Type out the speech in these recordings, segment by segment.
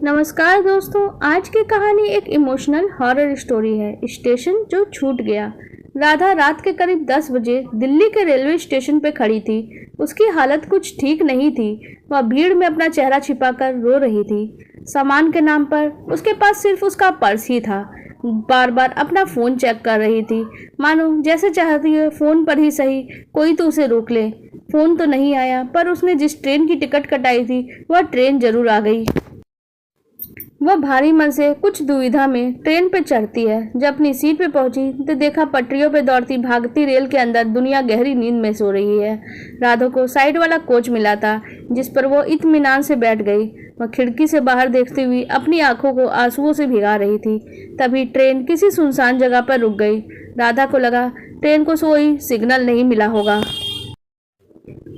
नमस्कार दोस्तों, आज की कहानी एक इमोशनल हॉरर स्टोरी है। स्टेशन जो छूट गया। राधा रात के करीब 10 बजे दिल्ली के रेलवे स्टेशन पर खड़ी थी। उसकी हालत कुछ ठीक नहीं थी। वह भीड़ में अपना चेहरा छिपाकर रो रही थी। सामान के नाम पर उसके पास सिर्फ उसका पर्स ही था। बार बार अपना फ़ोन चेक कर रही थी, मानो जैसे चाहती है फ़ोन पर ही सही कोई तो उसे रोक ले। फ़ोन तो नहीं आया, पर उसने जिस ट्रेन की टिकट कटाई थी वह ट्रेन जरूर आ गई। वह भारी मन से कुछ दुविधा में ट्रेन पर चढ़ती है। जब अपनी सीट पे पहुंची तो देखा पटरियों पे दौड़ती भागती रेल के अंदर दुनिया गहरी नींद में सो रही है। राधा को साइड वाला कोच मिला था, जिस पर वो इत्मीनान से बैठ गई। वह खिड़की से बाहर देखती हुई अपनी आंखों को आंसुओं से भिगा रही थी। तभी ट्रेन किसी सुनसान जगह पर रुक गई। राधा को लगा ट्रेन को कोई सिग्नल नहीं मिला होगा।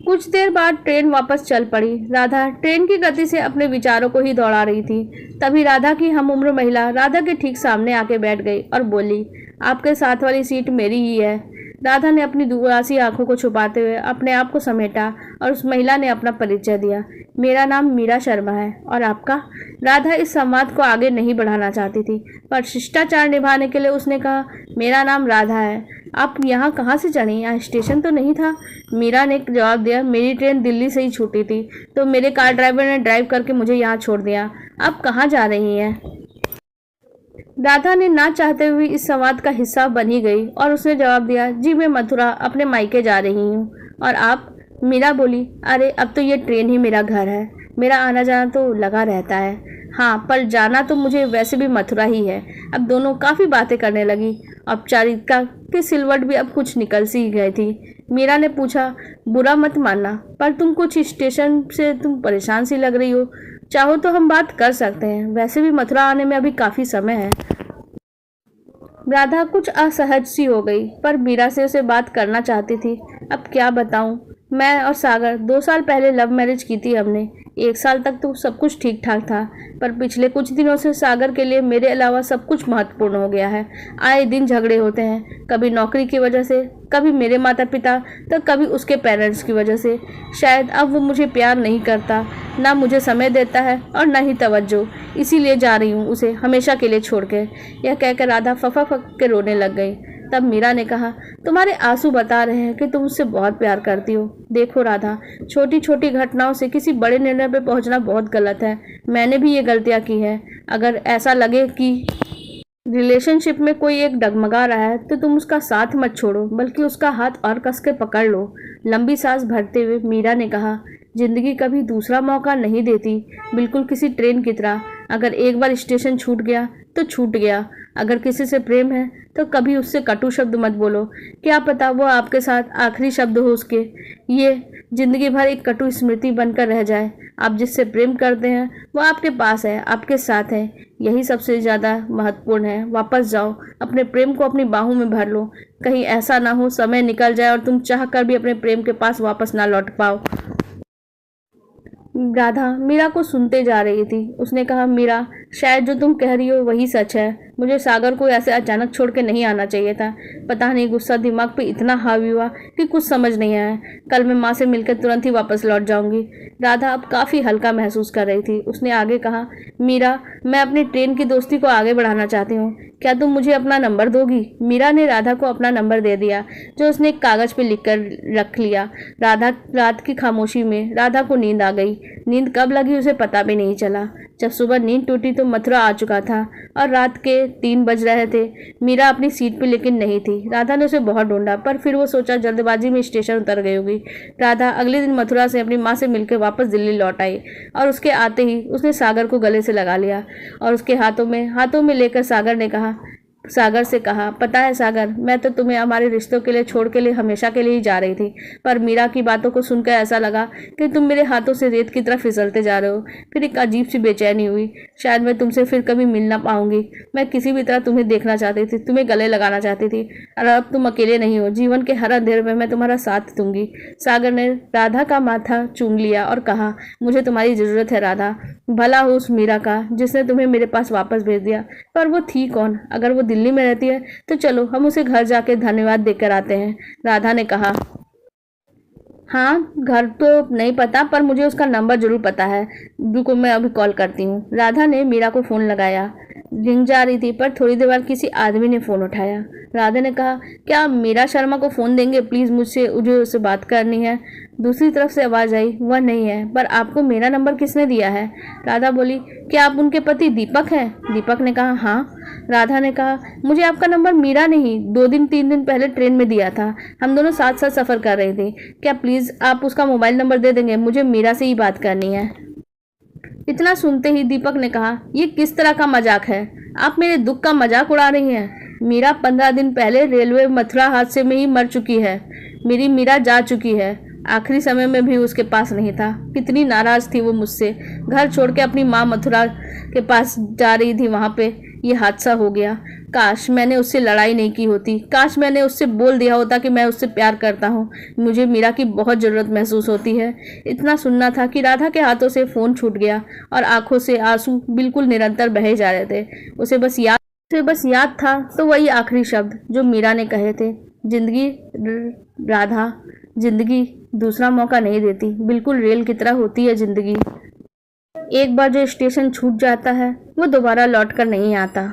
कुछ देर बाद ट्रेन वापस चल पड़ी। राधा ट्रेन की गति से अपने विचारों को ही दौड़ा रही थी। तभी राधा की हमउम्र महिला राधा के ठीक सामने आके बैठ गई और बोली, आपके साथ वाली सीट मेरी ही है। राधा ने अपनी दुआसी आंखों को छुपाते हुए अपने आप को समेटा और उस महिला ने अपना परिचय दिया। मेरा नाम मीरा शर्मा है, और आपका? राधा इस संवाद को आगे नहीं बढ़ाना चाहती थी, पर शिष्टाचार निभाने के लिए उसने कहा, मेरा नाम राधा है। आप यहाँ कहाँ से चढ़ी? यहाँ स्टेशन तो नहीं था। मीरा ने जवाब दिया, मेरी ट्रेन दिल्ली से ही छूटी थी, तो मेरे कार ड्राइवर ने ड्राइव करके मुझे यहाँ छोड़ दिया। आप कहाँ जा रही हैं? राधा ने ना चाहते हुए इस संवाद का हिस्सा बनी गई और उसने जवाब दिया, जी मैं मथुरा अपने मायके जा रही हूँ। और आप? मीरा बोली, अरे अब तो ये ट्रेन ही मेरा घर है, मेरा आना जाना तो लगा रहता है। हाँ, पर जाना तो मुझे वैसे भी मथुरा ही है। अब दोनों काफ़ी बातें करने लगी। औपचारिकता की सिलवट भी अब कुछ निकल सी गई थी। मीरा ने पूछा, बुरा मत मानना, पर तुम कुछ स्टेशन से तुम परेशान सी लग रही हो। चाहो तो हम बात कर सकते हैं, वैसे भी मथुरा आने में अभी काफ़ी समय है। राधा कुछ असहज सी हो गई, पर मीरा से उसे बात करना चाहती थी। अब क्या बताऊं, मैं और सागर 2 साल पहले लव मैरिज की थी हमने। 1 साल तक तो सब कुछ ठीक ठाक था, पर पिछले कुछ दिनों से सागर के लिए मेरे अलावा सब कुछ महत्वपूर्ण हो गया है। आए दिन झगड़े होते हैं, कभी नौकरी की वजह से, कभी मेरे माता पिता, तो कभी उसके पेरेंट्स की वजह से। शायद अब वो मुझे प्यार नहीं करता, ना मुझे समय देता है और ना ही तवज्जो। इसीलिए जा रही हूँ उसे हमेशा के लिए छोड़ के। यह कहकर राधा फफा फक के रोने लग गई। तब मीरा ने कहा, तुम्हारे आंसू बता रहे हैं कि तुम उससे बहुत प्यार करती हो। देखो राधा, छोटी छोटी घटनाओं से किसी बड़े निर्णय पर पहुंचना बहुत गलत है। मैंने भी ये गलतियां की है। अगर ऐसा लगे कि रिलेशनशिप में कोई एक डगमगा रहा है तो तुम उसका साथ मत छोड़ो, बल्कि उसका हाथ और कस के पकड़ लो। लंबी सांस भरते हुए मीरा ने कहा, जिंदगी कभी दूसरा मौका नहीं देती, बिल्कुल किसी ट्रेन की तरह। अगर एक बार स्टेशन छूट गया तो छूट गया। अगर किसी से प्रेम है तो कभी उससे कटु शब्द मत बोलो। क्या पता वो आपके साथ आखिरी शब्द हो उसके, ये जिंदगी भर एक कटु स्मृति बनकर रह जाए। आप जिससे प्रेम करते हैं वो आपके पास है, आपके साथ है, यही सबसे ज़्यादा महत्वपूर्ण है। वापस जाओ, अपने प्रेम को अपनी बाहों में भर लो। कहीं ऐसा ना हो समय निकल जाए और तुम चाह कर भी अपने प्रेम के पास वापस ना लौट पाओ। राधा मीरा को सुनते जा रही थी। उसने कहा, मीरा, शायद जो तुम कह रही हो वही सच है। मुझे सागर को ऐसे अचानक छोड़ के नहीं आना चाहिए था। पता नहीं गुस्सा दिमाग पे इतना हावी हुआ कि कुछ समझ नहीं आया। कल मैं माँ से मिलकर तुरंत ही वापस लौट जाऊंगी। राधा अब काफ़ी हल्का महसूस कर रही थी। उसने आगे कहा, मीरा, मैं अपनी ट्रेन की दोस्ती को आगे बढ़ाना चाहती हूँ। क्या तुम मुझे अपना नंबर दोगी? मीरा ने राधा को अपना नंबर दे दिया, जो उसने एक कागज़ पे लिख कर रख लिया। रात की खामोशी में राधा को नींद आ गई। नींद कब लगी उसे पता भी नहीं चला। जब सुबह नींद टूटी तो मथुरा आ चुका था और रात के 3 बज रहे थे। मीरा अपनी सीट पे लेकिन नहीं थी। राधा ने उसे बहुत ढूंढा, पर फिर वो सोचा जल्दबाजी में स्टेशन उतर गई होगी। राधा अगले दिन मथुरा से अपनी माँ से मिलकर वापस दिल्ली लौट आई, और उसके आते ही उसने सागर को गले से लगा लिया और उसके हाथों में लेकर सागर से कहा, पता है सागर, मैं तो तुम्हें हमारे रिश्तों के लिए छोड़ के लिए हमेशा के लिए ही जा रही थी, पर मीरा की बातों को सुनकर ऐसा लगा कि तुम मेरे हाथों से रेत की तरह फिसलते जा रहे हो। फिर एक अजीब सी बेचैनी हुई। शायद मैं तुमसे फिर कभी मिल ना पाऊंगी। मैं किसी भी तरह तुम्हें देखना चाहती थी, तुम्हें गले लगाना चाहती थी, और अब तुम अकेले नहीं हो। जीवन के हर अंधेरे में मैं तुम्हारा साथ दूंगी। सागर ने राधा का माथा चूम लिया और कहा, मुझे तुम्हारी ज़रूरत है राधा। भला हो उस मीरा का जिसने तुम्हें मेरे पास वापस भेज दिया, पर वो थी कौन? अगर वो दिल्ली में रहती है तो चलो हम उसे घर जाके धन्यवाद देकर आते हैं। राधा ने कहा, हाँ, घर तो नहीं पता पर मुझे उसका नंबर ज़रूर पता है। रुको मैं अभी कॉल करती हूँ। राधा ने मीरा को फ़ोन लगाया। रिंग जा रही थी पर थोड़ी देर बाद किसी आदमी ने फ़ोन उठाया। राधा ने कहा, क्या आप मीरा शर्मा को फ़ोन देंगे प्लीज़, मुझे उससे बात करनी है। दूसरी तरफ से आवाज़ आई, वह नहीं है, पर आपको मेरा नंबर किसने दिया है? राधा बोली, क्या आप उनके पति दीपक हैं? दीपक ने कहा, हाँ। राधा ने कहा, मुझे आपका नंबर मीरा नहीं 2-3 दिन पहले ट्रेन में दिया था। हम दोनों साथ साथ सफ़र कर रहे थे। क्या प्लीज़ आप उसका मोबाइल नंबर दे देंगे? मुझे मीरा से ही बात करनी है। इतना सुनते ही दीपक ने कहा, ये किस तरह का मजाक है? आप मेरे दुख का मजाक उड़ा रही हैं। मीरा 15 दिन पहले रेलवे मथुरा हादसे में ही मर चुकी है। मेरी मीरा जा चुकी है। आखिरी समय में भी उसके पास नहीं था। कितनी नाराज़ थी वो मुझसे। घर छोड़ के अपनी माँ मथुरा के पास जा रही थी, वहाँ पे ये हादसा हो गया। काश मैंने उससे लड़ाई नहीं की होती। काश मैंने उससे बोल दिया होता कि मैं उससे प्यार करता हूँ। मुझे मीरा की बहुत ज़रूरत महसूस होती है। इतना सुनना था कि राधा के हाथों से फ़ोन छूट गया और आंखों से आंसू बिल्कुल निरंतर बहे जा रहे थे। उसे बस याद था तो वही आखिरी शब्द जो मीरा ने कहे थे, जिंदगी राधा, जिंदगी दूसरा मौका नहीं देती। बिल्कुल रेल की तरह होती है जिंदगी। एक बार जो स्टेशन छूट जाता है वो दोबारा लौट कर नहीं आता।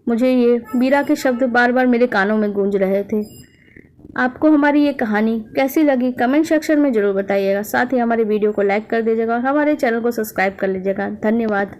मुझे ये मीरा के शब्द बार बार मेरे कानों में गूंज रहे थे। आपको हमारी ये कहानी कैसी लगी कमेंट सेक्शन में ज़रूर बताइएगा। साथ ही हमारे वीडियो को लाइक कर दीजिएगा और हमारे चैनल को सब्सक्राइब कर लीजिएगा। धन्यवाद।